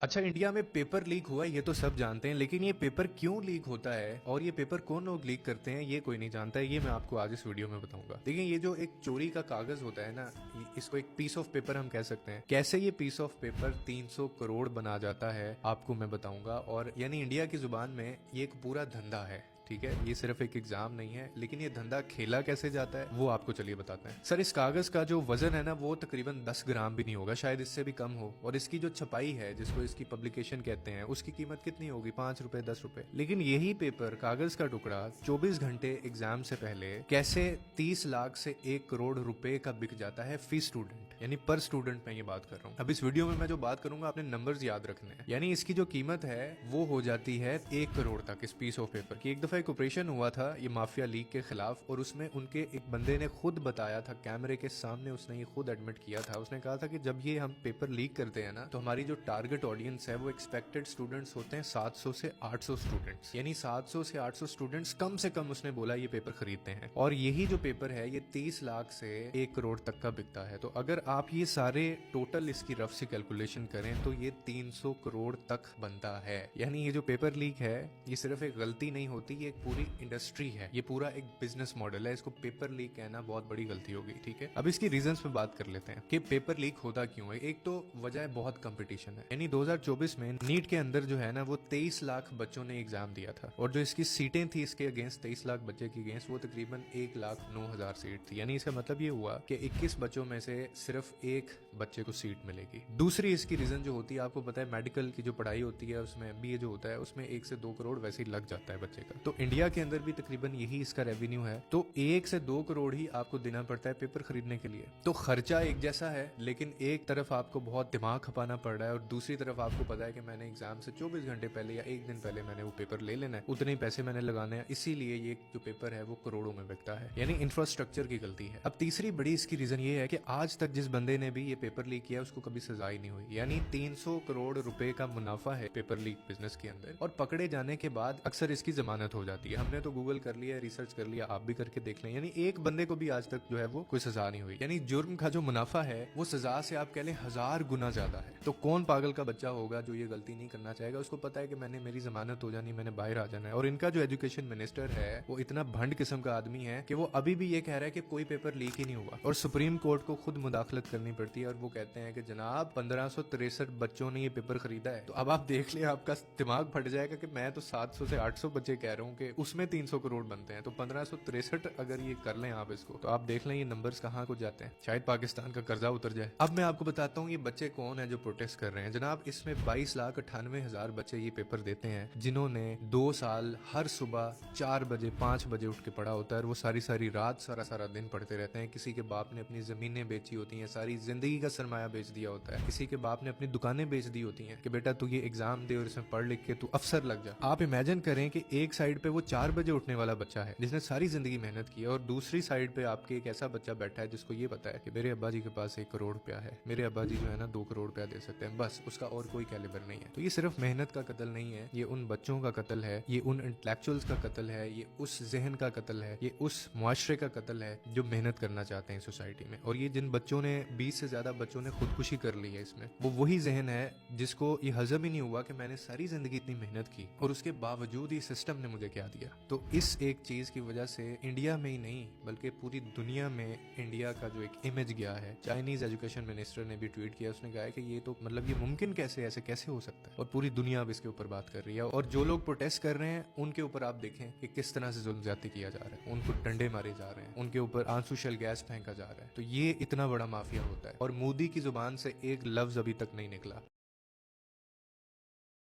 अच्छा, इंडिया में paper leak हुआ ये तो सब जानते हैं, लेकिन ये पेपर क्यों लीक होता है और ये पेपर कौन लोग लीक करते हैं ये कोई नहीं जानता है। ये मैं आपको आज इस वीडियो में बताऊंगा। देखिए, ये जो एक चोरी का कागज होता है ना, इसको एक पीस ऑफ पेपर हम कह सकते हैं। कैसे ये पीस ऑफ पेपर 300 करोड़ बना जाता है आपको मैं बताऊंगा। और यानी इंडिया की जुबान में ये एक पूरा धंधा है। ठीक है, ये सिर्फ एक एग्जाम नहीं है, लेकिन ये धंधा खेला कैसे जाता है वो आपको चलिए बताते हैं। सर, इस कागज का जो वजन है ना वो तकरीबन 10 ग्राम भी नहीं होगा, शायद इससे भी कम हो। और इसकी जो छपाई है, जिसको इसकी पब्लिकेशन कहते हैं, उसकी कीमत कितनी होगी? 5 रुपए, 10 रुपए। लेकिन यही पेपर, कागज का टुकड़ा 24 घंटे एग्जाम से पहले कैसे 30 लाख से 1 करोड़ रुपए का बिक जाता है फी स्टूडेंट, यानी पर स्टूडेंट मैं ये बात कर रहा हूँ। अब इस वीडियो में मैं जो बात करूंगा आपने नंबर्स याद रखने हैं। यानी इसकी जो कीमत है वो हो जाती है 1 करोड़ तक इस पीस ऑफ पेपर की। एक दफा एक ऑपरेशन हुआ था ये माफिया लीग के खिलाफ, और उसमें उनके एक बंदे ने खुद बताया था कैमरे के सामने, उसने ये खुद एडमिट किया था। उसने कहा था कि जब ये हम पेपर लीक करते हैं ना, तो हमारी जो टारगेट ऑडियंस है वो एक्सपेक्टेड स्टूडेंट्स होते हैं 700 से 800 स्टूडेंट्स, यानी 700 से 800 स्टूडेंट्स कम से कम उसने बोला ये पेपर खरीदते हैं। और यही जो पेपर है ये 30 लाख से 1 करोड़ तक का बिकता है। तो अगर आप ये सारे टोटल इसकी रफ से कैलकुलेशन करें तो ये 300 करोड़ तक बनता है। यानी ये जो पेपर लीक है ये सिर्फ एक गलती नहीं होती, ये एक पूरी इंडस्ट्री है, ये पूरा एक बिजनेस मॉडल है। इसको पेपर लीक कहना बहुत बड़ी गलती होगी। ठीक है, अब इसकी रीजंस पे बात कर लेते हैं कि पेपर लीक होता क्यों है। एक तो वजह है बहुत कंपटीशन है। यानी 2024 में नीट के अंदर जो है ना वो 23 लाख बच्चों ने एग्जाम दिया था, और जो इसकी सीटें थी इसके अगेंस्ट 23 लाख बच्चे की अगेंस्ट वो तकरीबन 1,09,000 सीट थी। यानी इसका मतलब ये हुआ कि 21 बच्चों में से सिर्फ एक बच्चे को सीट मिलेगी। दूसरी इसकी रीजन जो होती है, आपको पता है मेडिकल की जो पढ़ाई होती है उसमें MBA जो होता है उसमें 1 से 2 करोड़ वैसे ही लग जाता है बच्चे का। तो इंडिया के अंदर भी तकरीबन यही इसका रेवेन्यू है। तो 1 से 2 करोड़ ही आपको देना पड़ता है पेपर खरीदने के लिए। तो खर्चा एक जैसा है, लेकिन एक तरफ आपको बहुत दिमाग खपाना पड़ रहा है और दूसरी तरफ आपको पता है कि मैंने एग्जाम से 24 घंटे पहले या 1 दिन पहले मैंने वो पेपर ले लेना है, उतने ही पैसे मैंने लगाने हैं, इसीलिए ये जो पेपर है वो करोड़ों में बिकता है। यानी इंफ्रास्ट्रक्चर की गलती है। अब तीसरी बड़ी इसकी रीजन ये है कि आज तक जिस बंदे ने भी ये पेपर लीक किया उसको कभी सजा ही नहीं हुई। यानी 300 करोड़ रुपए का मुनाफा है पेपर लीक बिजनेस के अंदर, और पकड़े जाने के बाद अक्सर इसकी जमानत हो जाती है। हमने तो गूगल कर लिया, रिसर्च कर लिया, आप भी करके देख लें। यानी एक बंदे को भी आज तक जो है वो कोई सजा नहीं हुई। यानी जुर्म का जो मुनाफा है वो सजा से आप कह लें 1000 गुना ज्यादा है। तो कौन पागल का बच्चा होगा जो ये गलती नहीं करना चाहेगा? उसको पता है कि मैंने मेरी जमानत हो जानी, मैंने बाहर आ जाना है। और इनका जो एजुकेशन मिनिस्टर है वो इतना भंड किस्म का आदमी है कि वो अभी भी ये कह रहा है कि कोई पेपर लीक ही नहीं हुआ, और सुप्रीम कोर्ट को खुद मुदाखलत करनी पड़ती है। और वो कहते हैं कि जनाब 1563 बच्चों ने ये पेपर खरीदा है। तो अब आप देख ले, आपका दिमाग फट जाएगा कि मैं तो 700 से 800 बच्चे कह रहा हूँ कि उसमें 300 करोड़ बनते हैं, तो 1563 अगर ये कर लें आप इसको, तो आप देख लें ये नंबर्स कहाँ को जाते हैं। शायद पाकिस्तान का कर्जा उतर जाए। अब मैं आपको बताता हूँ ये बच्चे कौन है जो प्रोटेस्ट कर रहे हैं। जनाब, इसमें 22,98,000 बच्चे ये पेपर देते हैं जिन्होंने 2 साल हर सुबह 4 बजे 5 बजे उठ के पढ़ा होता है, और वो सारी सारी रात सारा सारा दिन पढ़ते रहते हैं। किसी के बाप ने अपनी जमीनें बेची होती हैं, सारी जिंदगी का सरमाया बेच दिया होता है। किसी के बाप ने अपनी दुकानें बेच दी होती हैं कि बेटा तू ये एग्जाम दे और इसमें पढ़ लिख के तू अफसर लग जा। आप इमेजिन करें कि एक साइड पे वो 4 बजे उठने वाला बच्चा है जिसने सारी जिंदगी मेहनत की है, और दूसरी साइड पे आपके एक ऐसा बच्चा बैठा है जिसको ये पता है कि मेरे अब्बा जी के पास 1 करोड़ रुपया है, मेरे अब्बा जी जो है ना 2 करोड़ रुपया दे सकते हैं, बस उसका और कोई कैलिबर नहीं है। तो ये सिर्फ मेहनत का कत्ल नहीं है, ये उन बच्चों का कत्ल है, ये उन इंटेलेक्चुअल्स का कत्ल है, ये उस जहन का कत्ल है, ये उस मुआशरे का कत्ल है जो मेहनत करना चाहते हैं सोसाइटी में। और ये जिन बच्चों ने 20 से ज्यादा बच्चों ने खुदकुशी कर ली है इसमें, वो वही जहन है जिसको ये हजम ही नहीं हुआ कि मैंने सारी जिंदगी इतनी मेहनत की और उसके बावजूद ही सिस्टम ने मुझे क्या दिया। तो इस एक चीज की वजह से इंडिया में ही नहीं बल्कि पूरी दुनिया में इंडिया का जो एक इमेज गया है। चाइनीज एजुकेशन मिनिस्टर ने भी ट्वीट किया, उसने कहा कि ये तो मतलब ये मुमकिन कैसे, ऐसे कैसे हो सकता है। और पूरी दुनिया अब इसके ऊपर बात कर रही है। और जो लोग प्रोटेस्ट कर रहे हैं उनके ऊपर आप देखें कि किस तरह से जुल्म ज्यादती किया जा रहा है, उनको डंडे मारे जा रहे हैं, उनके ऊपर आंसू शेल गैस फेंका जा रहा है। तो ये इतना बड़ा माफिया होता है, और मोदी की जुबान से एक लफ्ज अभी तक नहीं निकला।